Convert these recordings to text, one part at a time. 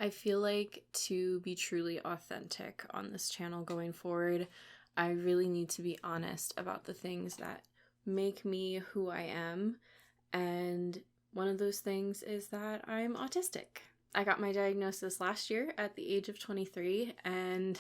I feel like to be truly authentic on this channel going forward, I really need to be honest about the things that make me who I am. And one of those things is that I'm autistic. I got my diagnosis last year at the age of 23, and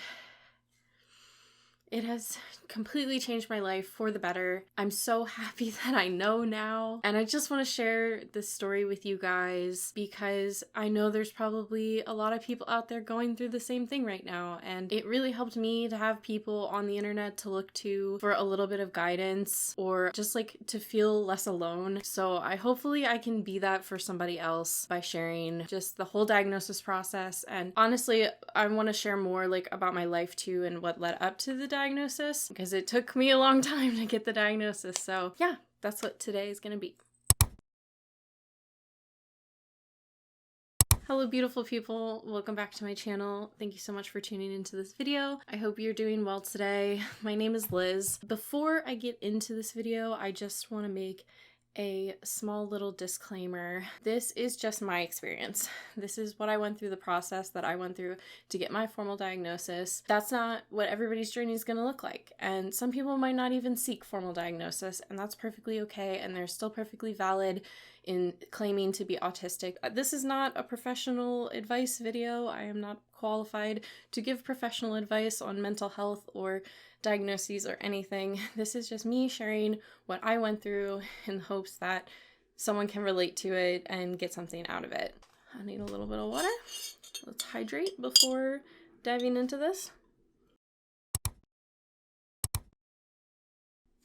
it has completely changed my life for the better. I'm so happy that I know now. And I just want to share this story with you guys because I know there's probably a lot of people out there going through the same thing right now. And it really helped me to have people on the internet to look to for a little bit of guidance or just like to feel less alone. So hopefully I can be that for somebody else by sharing just the whole diagnosis process. And honestly, I want to share more like about my life too and what led up to the diagnosis because it took me a long time to get the diagnosis. So yeah, that's what today is gonna be. Hello beautiful people, welcome back to my channel. Thank you so much for tuning into this video. I hope you're doing well today. My name is Liz. Before I get into this video, I just want to make a small little disclaimer. This is just my experience. This is what I went through, the process that I went through to get my formal diagnosis. That's not what everybody's journey is going to look like. And some people might not even seek formal diagnosis, and that's perfectly okay. And they're still perfectly valid in claiming to be autistic. This is not a professional advice video. I am not qualified to give professional advice on mental health or diagnoses or anything. This is just me sharing what I went through in hopes that someone can relate to it and get something out of it. I need a little bit of water. Let's hydrate before diving into this.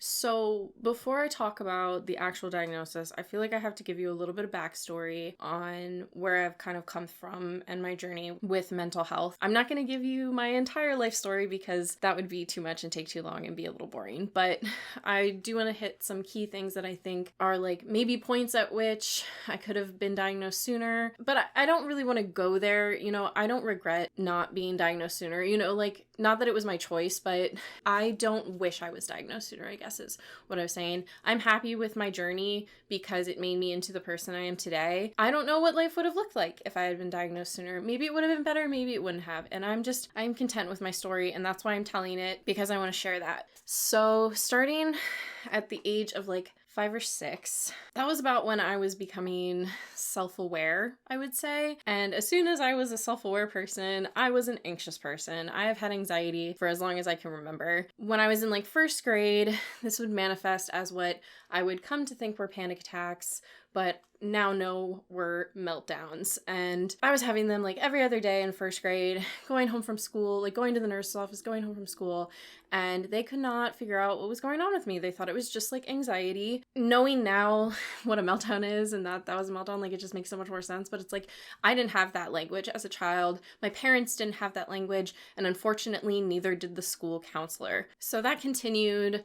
So before I talk about the actual diagnosis, I feel like I have to give you a little bit of backstory on where I've kind of come from and my journey with mental health. I'm not going to give you my entire life story because that would be too much and take too long and be a little boring, but I do want to hit some key things that I think are like maybe points at which I could have been diagnosed sooner, but I don't really want to go there. You know, I don't regret not being diagnosed sooner, you know, like not that it was my choice, but I don't wish I was diagnosed sooner, I guess is what I was saying. I'm happy with my journey because it made me into the person I am today. I don't know what life would have looked like if I had been diagnosed sooner. Maybe it would have been better, maybe it wouldn't have. And I'm content with my story, and that's why I'm telling it, because I want to share that. So starting at the age of like 5 or 6. That was about when I was becoming self-aware, I would say. And as soon as I was a self-aware person, I was an anxious person. I have had anxiety for as long as I can remember. When I was in like first grade, this would manifest as what I would come to think were panic attacks, but now know were meltdowns. And I was having them like every other day in first grade, going home from school, like going to the nurse's office, going home from school, and they could not figure out what was going on with me. They thought it was just like anxiety. Knowing now what a meltdown is and that was a meltdown, like it just makes so much more sense. But it's like, I didn't have that language as a child. My parents didn't have that language. And unfortunately, neither did the school counselor. So that continued.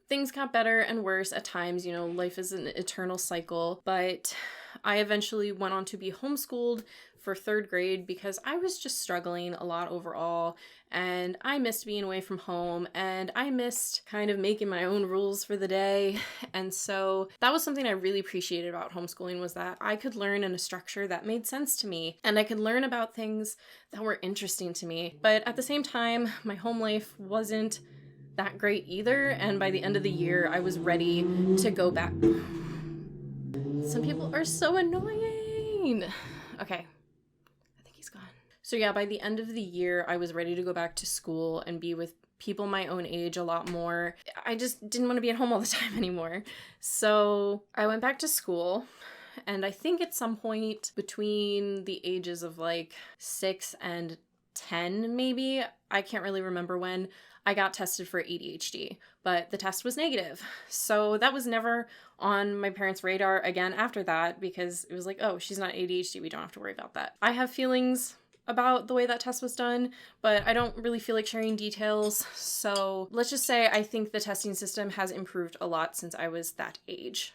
Things got better and worse at times, you know, life is an eternal cycle, but I eventually went on to be homeschooled for 3rd grade because I was just struggling a lot overall, and I missed being away from home, and I missed kind of making my own rules for the day. And so that was something I really appreciated about homeschooling, was that I could learn in a structure that made sense to me, and I could learn about things that were interesting to me. But at the same time, my home life wasn't that great either, and by the end of the year I was ready to go back. Some people are so annoying. Okay, I think he's gone. So yeah, by the end of the year I was ready to go back to school and be with people my own age a lot more. I just didn't want to be at home all the time anymore. So I went back to school, and I think at some point between the ages of like 6 and 10 maybe, I can't really remember when, I got tested for ADHD, but the test was negative. So that was never on my parents' radar again after that, because it was like, oh, she's not ADHD, we don't have to worry about that. I have feelings about the way that test was done, but I don't really feel like sharing details. So let's just say I think the testing system has improved a lot since I was that age.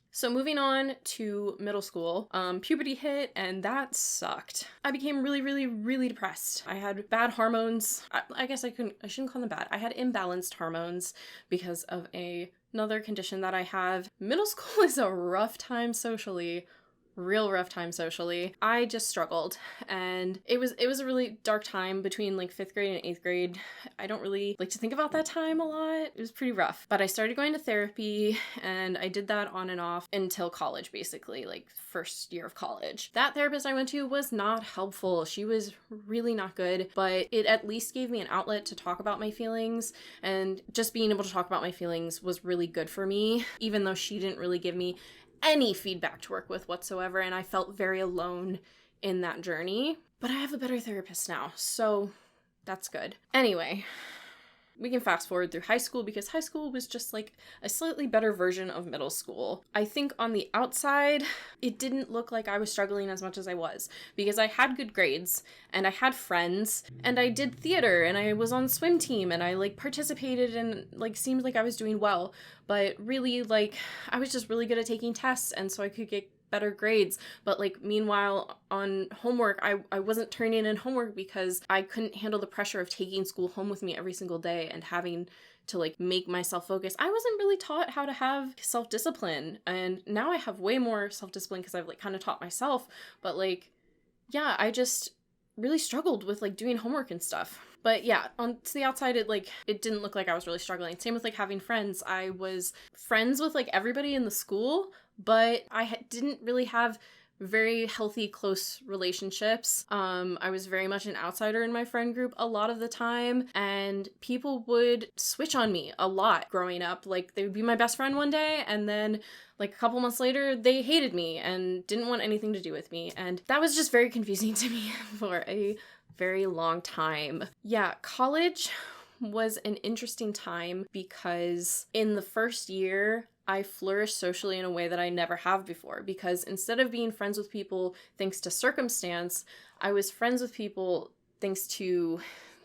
So moving on to middle school, puberty hit, and that sucked. I became really, really, really depressed. I had bad hormones. I guess I shouldn't call them bad. I had imbalanced hormones because of another condition that I have. Middle school is a rough time socially. real rough time socially. I just struggled, and it was a really dark time between like 5th grade and 8th grade. I don't really like to think about that time a lot. It was pretty rough, but I started going to therapy, and I did that on and off until college, basically, like first year of college. That therapist I went to was not helpful. She was really not good, but it at least gave me an outlet to talk about my feelings, and just being able to talk about my feelings was really good for me, even though she didn't really give me any feedback to work with whatsoever, and I felt very alone in that journey. But I have a better therapist now, so that's good. Anyway, we can fast forward through high school, because high school was just like a slightly better version of middle school. I think on the outside, it didn't look like I was struggling as much as I was, because I had good grades, and I had friends, and I did theater, and I was on swim team, and I like participated, and like seemed like I was doing well. But really, like, I was just really good at taking tests, and so I could get better grades. But like, meanwhile, on homework, I wasn't turning in homework because I couldn't handle the pressure of taking school home with me every single day and having to like make myself focus. I wasn't really taught how to have self-discipline, and now I have way more self-discipline because I've like kind of taught myself. But like, yeah, I just really struggled with like doing homework and stuff. But yeah, on to the outside, it didn't look like I was really struggling. Same with like having friends. I was friends with like everybody in the school, but I didn't really have very healthy, close relationships. I was very much an outsider in my friend group a lot of the time, and people would switch on me a lot growing up. Like, they would be my best friend one day, and then like a couple months later, they hated me and didn't want anything to do with me. And that was just very confusing to me for a very long time. Yeah, college was an interesting time because in the first year, I flourished socially in a way that I never have before, because instead of being friends with people thanks to circumstance, I was friends with people thanks to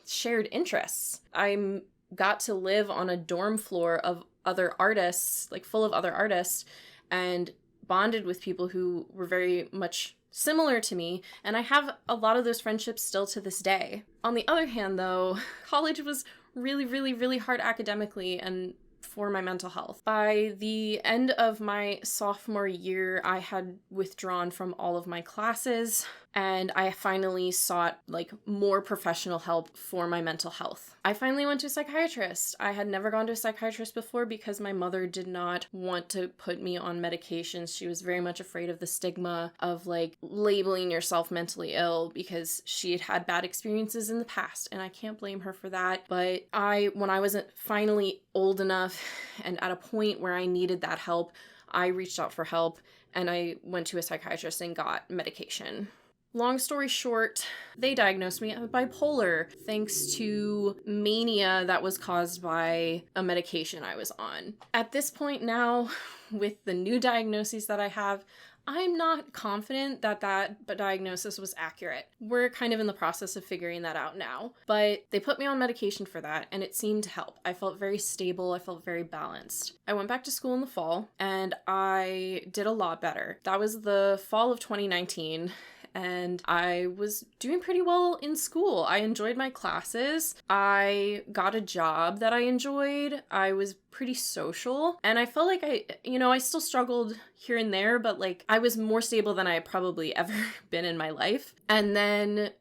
shared interests. I got to live on a dorm floor of other artists, like full of other artists, and bonded with people who were very much similar to me, and I have a lot of those friendships still to this day. On the other hand, though, college was really, really, really hard academically and for my mental health. By the end of my sophomore year, I had withdrawn from all of my classes, and I finally sought like more professional help for my mental health. I finally went to a psychiatrist. I had never gone to a psychiatrist before because my mother did not want to put me on medications. She was very much afraid of the stigma of like labeling yourself mentally ill because she had had bad experiences in the past, and I can't blame her for that. But when I wasn't finally old enough and at a point where I needed that help, I reached out for help, and I went to a psychiatrist and got medication. Long story short, they diagnosed me with bipolar thanks to mania that was caused by a medication I was on. At this point now, with the new diagnoses that I have, I'm not confident that diagnosis was accurate. We're kind of in the process of figuring that out now. But they put me on medication for that, and it seemed to help. I felt very stable. I felt very balanced. I went back to school in the fall, and I did a lot better. That was the fall of 2019. And I was doing pretty well in school. I enjoyed my classes. I got a job that I enjoyed. I was pretty social. And I felt like I still struggled here and there, but like I was more stable than I had probably ever been in my life. And then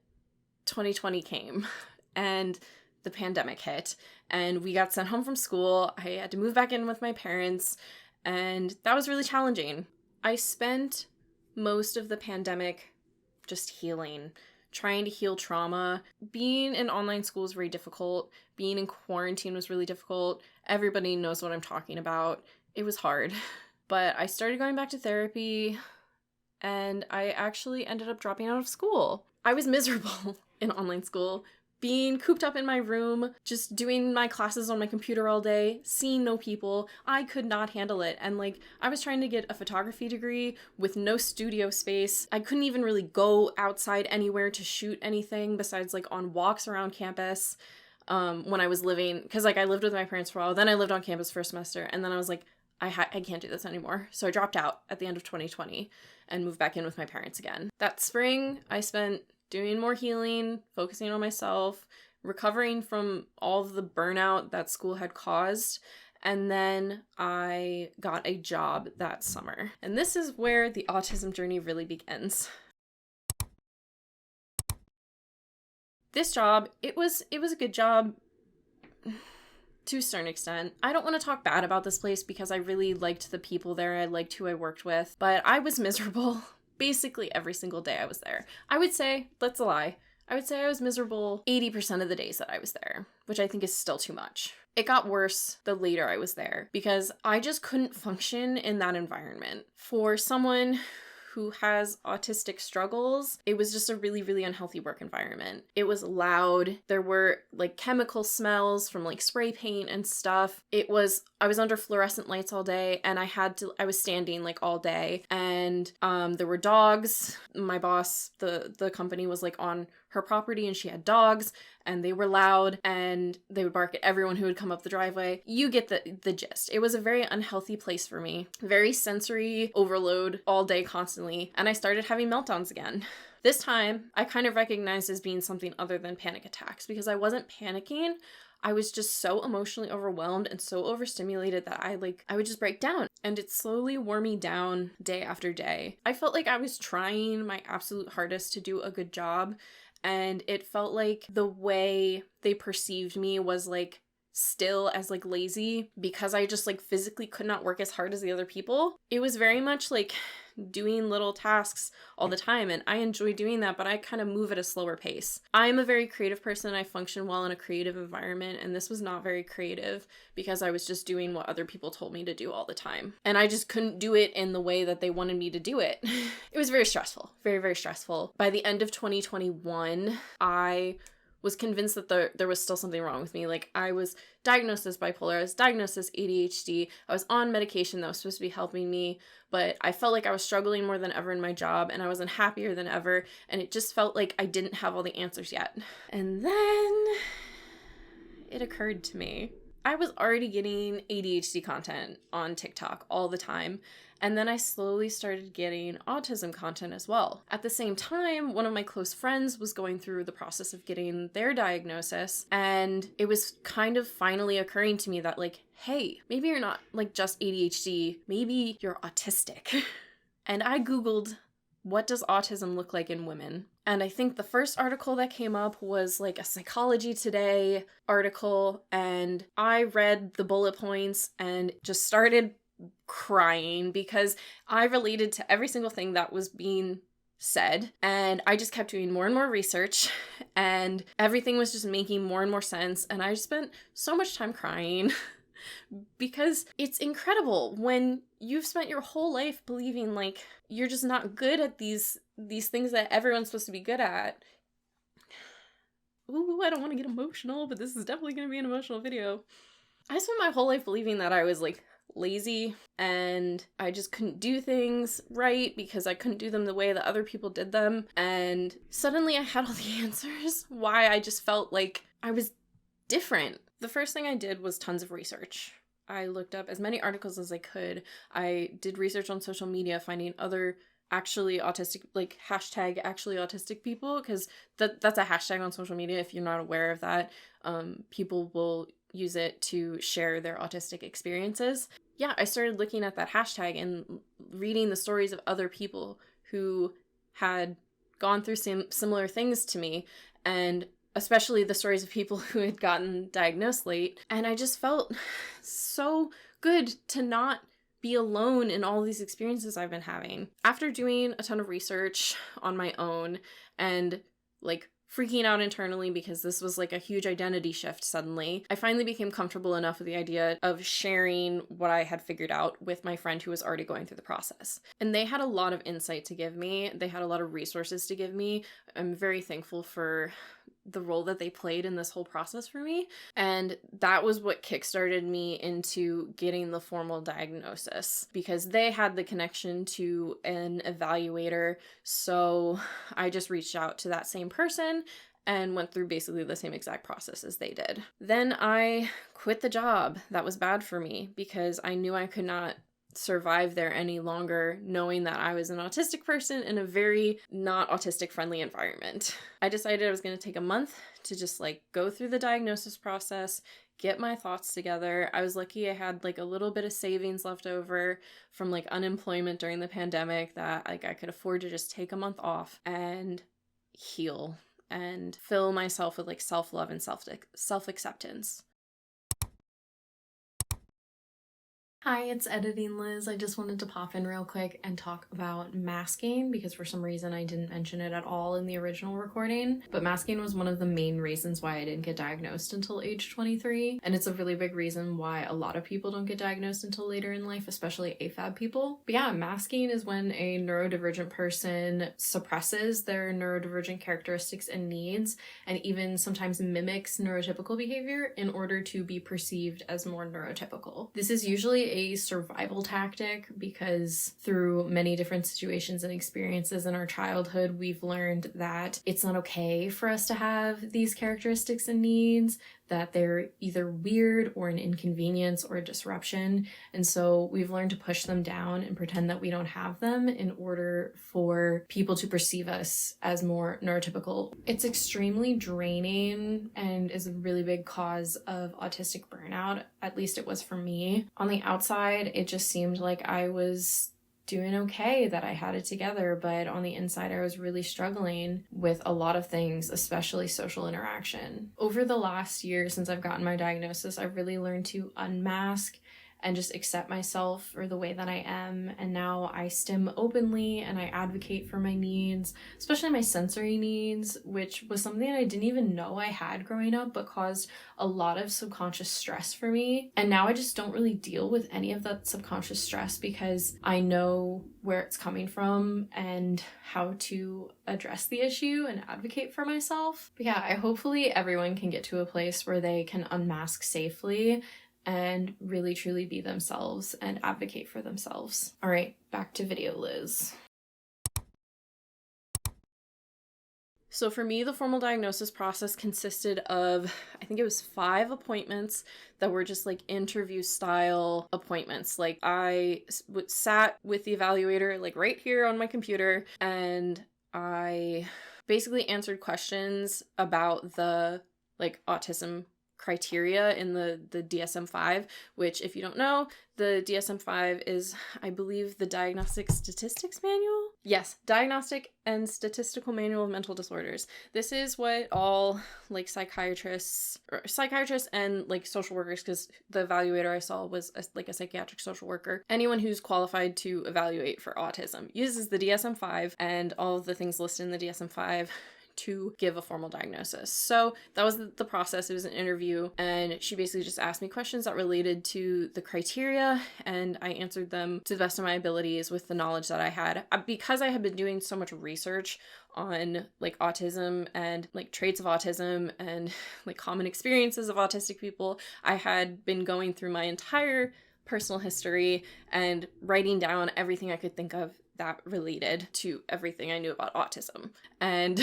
2020 came and the pandemic hit, and we got sent home from school. I had to move back in with my parents, and that was really challenging. I spent most of the pandemic just healing, trying to heal trauma. Being in online school was very difficult. Being in quarantine was really difficult. Everybody knows what I'm talking about. It was hard. But I started going back to therapy, and I actually ended up dropping out of school. I was miserable in online school, being cooped up in my room, just doing my classes on my computer all day, seeing no people. I could not handle it. And like, I was trying to get a photography degree with no studio space. I couldn't even really go outside anywhere to shoot anything besides like on walks around campus. When I was living, because like I lived with my parents for a while, then I lived on campus for a semester, and then I was like, I can't do this anymore. So I dropped out at the end of 2020 and moved back in with my parents again. That spring, I spent doing more healing, focusing on myself, recovering from all of the burnout that school had caused. And then I got a job that summer. And this is where the autism journey really begins. This job, it was a good job to a certain extent. I don't want to talk bad about this place because I really liked the people there. I liked who I worked with, but I was miserable basically every single day I was there. I would say, that's a lie, I would say I was miserable 80% of the days that I was there, which I think is still too much. It got worse the later I was there because I just couldn't function in that environment. For someone who has autistic struggles, it was just a really, really unhealthy work environment. It was loud. There were like chemical smells from like spray paint and stuff. I was under fluorescent lights all day, and I was standing like all day, and there were dogs. My boss, the company was like on her property, and she had dogs, and they were loud, and they would bark at everyone who would come up the driveway. You get the gist. It was a very unhealthy place for me. Very sensory overload all day constantly, and I started having meltdowns again. This time, I kind of recognized as being something other than panic attacks because I wasn't panicking. I was just so emotionally overwhelmed and so overstimulated that I would just break down, and it slowly wore me down day after day. I felt like I was trying my absolute hardest to do a good job, and it felt like the way they perceived me was like still as like lazy because I just like physically could not work as hard as the other people. It was very much like doing little tasks all the time, and I enjoy doing that, but I kind of move at a slower pace. I'm a very creative person. I function well in a creative environment, and this was not very creative because I was just doing what other people told me to do all the time, and I just couldn't do it in the way that they wanted me to do it. It was very stressful, very, very stressful. By the end of 2021, I was convinced that there was still something wrong with me. Like, I was diagnosed as bipolar, I was diagnosed as ADHD, I was on medication that was supposed to be helping me, but I felt like I was struggling more than ever in my job, and I wasn't happier than ever, and it just felt like I didn't have all the answers yet. And then it occurred to me. I was already getting ADHD content on TikTok all the time, and then I slowly started getting autism content as well. At the same time, one of my close friends was going through the process of getting their diagnosis, and it was kind of finally occurring to me that like, hey, maybe you're not like just ADHD, maybe you're autistic. And I Googled, what does autism look like in women? And I think the first article that came up was like a Psychology Today article, and I read the bullet points and just started crying because I related to every single thing that was being said, and I just kept doing more and more research, and everything was just making more and more sense, and I spent so much time crying because it's incredible when you've spent your whole life believing like you're just not good at these things that everyone's supposed to be good at. Ooh, I don't want to get emotional, but this is definitely going to be an emotional video. I spent my whole life believing that I was like lazy and I just couldn't do things right because I couldn't do them the way that other people did them, and suddenly I had all the answers why I just felt like I was different. The first thing I did was tons of research. I looked up as many articles as I could. I did research on social media, finding other actually autistic, like hashtag actually autistic people, because that's a hashtag on social media. If you're not aware of that, people will use it to share their autistic experiences. Yeah, I started looking at that hashtag and reading the stories of other people who had gone through similar things to me, and especially the stories of people who had gotten diagnosed late. And I just felt so good to not be alone in all these experiences I've been having. After doing a ton of research on my own and like freaking out internally because this was like a huge identity shift suddenly, I finally became comfortable enough with the idea of sharing what I had figured out with my friend who was already going through the process. And they had a lot of insight to give me. They had a lot of resources to give me. I'm very thankful for the role that they played in this whole process for me. And that was what kickstarted me into getting the formal diagnosis, because they had the connection to an evaluator. So I just reached out to that same person and went through basically the same exact process as they did. Then I quit the job that was bad for me because I knew I could not survive there any longer, knowing that I was an autistic person in a very not autistic friendly environment. I decided I was going to take a month to just like go through the diagnosis process, get my thoughts together. I was lucky I had like a little bit of savings left over from like unemployment during the pandemic that like I could afford to just take a month off and heal and fill myself with like self-love and self-acceptance. Hi, it's Editing Liz. I just wanted to pop in real quick and talk about masking because for some reason I didn't mention it at all in the original recording. But masking was one of the main reasons why I didn't get diagnosed until age 23. And it's a really big reason why a lot of people don't get diagnosed until later in life, especially AFAB people. But yeah, masking is when a neurodivergent person suppresses their neurodivergent characteristics and needs and even sometimes mimics neurotypical behavior in order to be perceived as more neurotypical. This is usually a survival tactic because through many different situations and experiences in our childhood, we've learned that it's not okay for us to have these characteristics and needs, that they're either weird or an inconvenience or a disruption. And so we've learned to push them down and pretend that we don't have them in order for people to perceive us as more neurotypical. It's extremely draining and is a really big cause of autistic burnout. At least it was for me. On the outside, it just seemed like I was doing okay, that I had it together, but on the inside I was really struggling with a lot of things, especially social interaction. Over the last year since I've gotten my diagnosis, I've really learned to unmask and just accept myself for the way that I am. And now I stim openly and I advocate for my needs, especially my sensory needs, which was something I didn't even know I had growing up, but caused a lot of subconscious stress for me. And now I just don't really deal with any of that subconscious stress because I know where it's coming from and how to address the issue and advocate for myself. But yeah, hopefully everyone can get to a place where they can unmask safely and really truly be themselves and advocate for themselves. All right, back to video, Liz. So for me, the formal diagnosis process consisted of, I think it was 5 appointments that were just like interview style appointments. Like I sat with the evaluator like right here on my computer and I basically answered questions about the like autism criteria in the DSM-5, which if you don't know, the DSM-5 is, I believe, the Diagnostic Statistics Manual? Yes, Diagnostic and Statistical Manual of Mental Disorders. This is what all like psychiatrists and like social workers, because the evaluator I saw was like a psychiatric social worker, anyone who's qualified to evaluate for autism uses the DSM-5 and all of the things listed in the DSM-5 to give a formal diagnosis. So that was the process. It was an interview and she basically just asked me questions that related to the criteria and I answered them to the best of my abilities with the knowledge that I had. Because I had been doing so much research on like autism and like traits of autism and like common experiences of autistic people, I had been going through my entire personal history and writing down everything I could think of that related to everything I knew about autism. And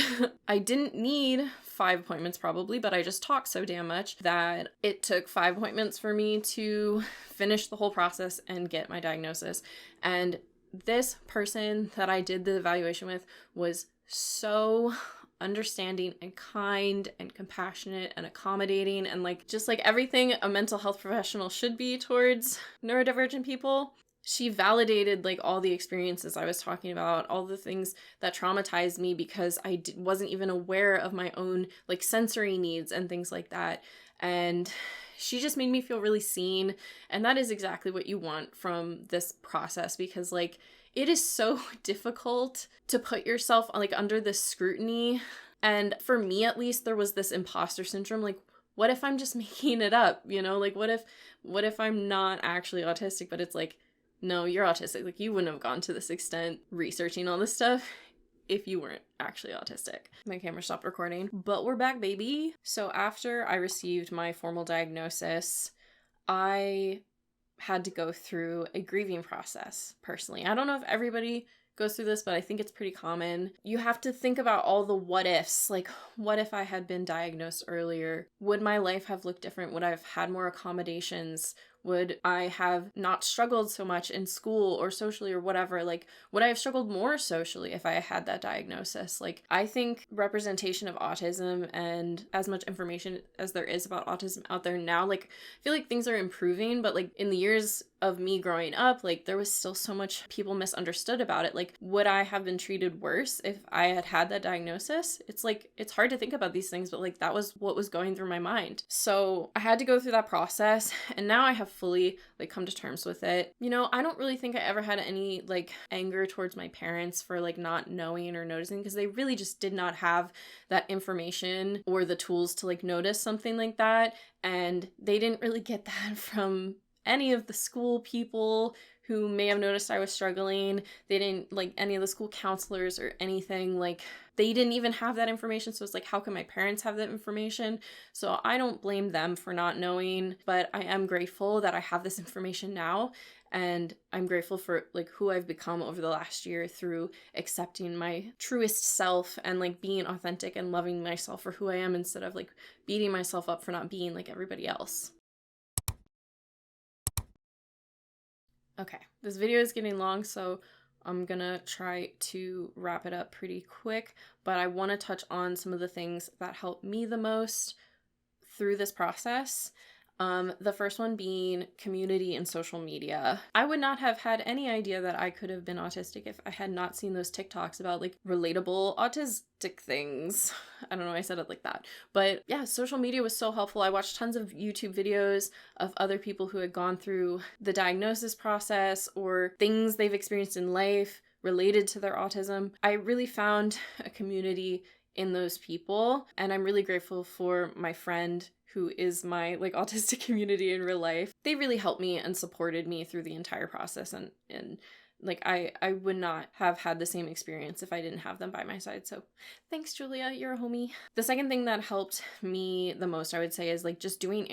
I didn't need 5 appointments probably, but I just talked so damn much that it took 5 appointments for me to finish the whole process and get my diagnosis. And this person that I did the evaluation with was so understanding and kind and compassionate and accommodating and like just like everything a mental health professional should be towards neurodivergent people. She validated like all the experiences I was talking about, all the things that traumatized me because I wasn't even aware of my own like sensory needs and things like that. And she just made me feel really seen. And that is exactly what you want from this process because like it is so difficult to put yourself like under this scrutiny. And for me, at least, there was this imposter syndrome. Like, what if I'm just making it up? You know, like what if I'm not actually autistic, but it's like, no, you're autistic. Like you wouldn't have gone to this extent researching all this stuff if you weren't actually autistic. My camera stopped recording, but we're back, baby. So after I received my formal diagnosis, I had to go through a grieving process personally. I don't know if everybody goes through this, but I think it's pretty common. You have to think about all the what ifs, like what if I had been diagnosed earlier? Would my life have looked different? Would I have had more accommodations? Would I have not struggled so much in school or socially or whatever? Like, would I have struggled more socially if I had that diagnosis? Like, I think representation of autism and as much information as there is about autism out there now, like, I feel like things are improving, but like in the years of me growing up, like there was still so much people misunderstood about it. Like, would I have been treated worse if I had had that diagnosis? It's like, it's hard to think about these things, but like that was what was going through my mind. So I had to go through that process, and now I have fully like come to terms with it. You know, I don't really think I ever had any like anger towards my parents for like not knowing or noticing, because they really just did not have that information or the tools to like notice something like that. And they didn't really get that from any of the school people who may have noticed I was struggling. They didn't, like, any of the school counselors or anything. Like, they didn't even have that information. So it's like, how can my parents have that information? So I don't blame them for not knowing, but I am grateful that I have this information now. And I'm grateful for like who I've become over the last year through accepting my truest self and like being authentic and loving myself for who I am, instead of like beating myself up for not being like everybody else. Okay, this video is getting long, so I'm gonna try to wrap it up pretty quick, but I want to touch on some of the things that helped me the most through this process. The first one being community and social media. I would not have had any idea that I could have been autistic if I had not seen those TikToks about like relatable autistic things. I don't know why I said it like that. But yeah, social media was so helpful. I watched tons of YouTube videos of other people who had gone through the diagnosis process or things they've experienced in life related to their autism. I really found a community in those people, and I'm really grateful for my friend who is my like autistic community in real life. They really helped me and supported me through the entire process, and like I would not have had the same experience if I didn't have them by my side. So thanks, Julia, you're a homie. The second thing that helped me the most, I would say, is like just doing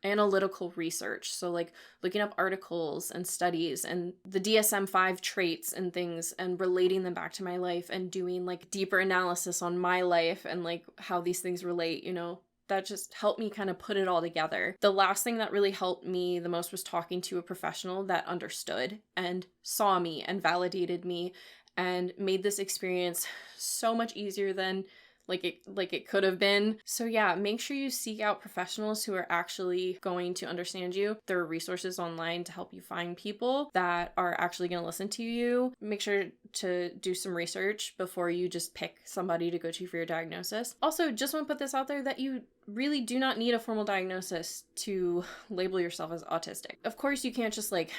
analytical research. So like looking up articles and studies and the DSM-5 traits and things and relating them back to my life and doing like deeper analysis on my life and like how these things relate, you know. That just helped me kind of put it all together. The last thing that really helped me the most was talking to a professional that understood and saw me and validated me and made this experience so much easier than it could have been. So yeah, make sure you seek out professionals who are actually going to understand you. There are resources online to help you find people that are actually going to listen to you. Make sure to do some research before you just pick somebody to go to for your diagnosis. Also, just want to put this out there that you really do not need a formal diagnosis to label yourself as autistic. Of course, you can't just like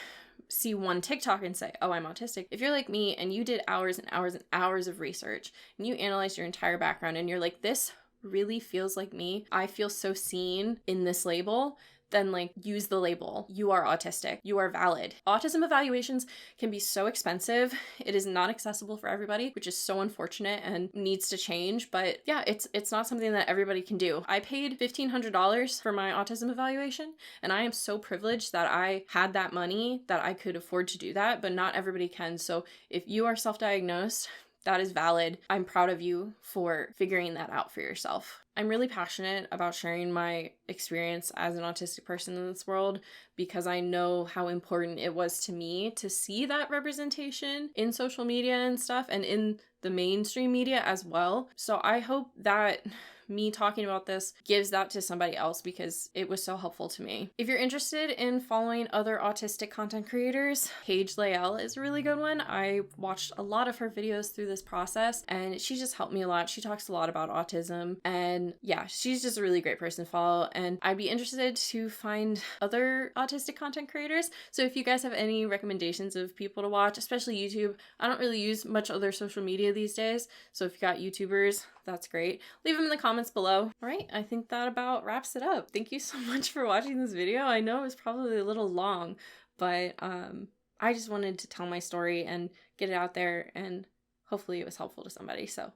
see one TikTok and say, oh, I'm autistic. If you're like me and you did hours and hours and hours of research and you analyzed your entire background and you're like, this really feels like me, I feel so seen in this label, then like use the label. You are autistic. You are valid. Autism evaluations can be so expensive. It is not accessible for everybody, which is so unfortunate and needs to change. But yeah, it's not something that everybody can do. I paid $1,500 for my autism evaluation, and I am so privileged that I had that money, that I could afford to do that, but not everybody can. So if you are self-diagnosed, that is valid. I'm proud of you for figuring that out for yourself. I'm really passionate about sharing my experience as an autistic person in this world because I know how important it was to me to see that representation in social media and stuff and in the mainstream media as well. So I hope that me talking about this gives that to somebody else because it was so helpful to me. If you're interested in following other autistic content creators, Paige Layle is a really good one. I watched a lot of her videos through this process and she just helped me a lot. She talks a lot about autism and yeah, she's just a really great person to follow, and I'd be interested to find other autistic content creators. So if you guys have any recommendations of people to watch, especially YouTube, I don't really use much other social media these days. So if you got YouTubers, that's great. Leave them in the comments below. All right, I think that about wraps it up. Thank you so much for watching this video. I know it was probably a little long, but I just wanted to tell my story and get it out there, and hopefully it was helpful to somebody. So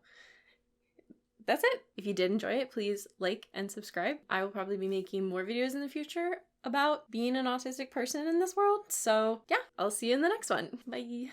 that's it. If you did enjoy it, please like and subscribe. I will probably be making more videos in the future about being an autistic person in this world. So yeah, I'll see you in the next one. Bye.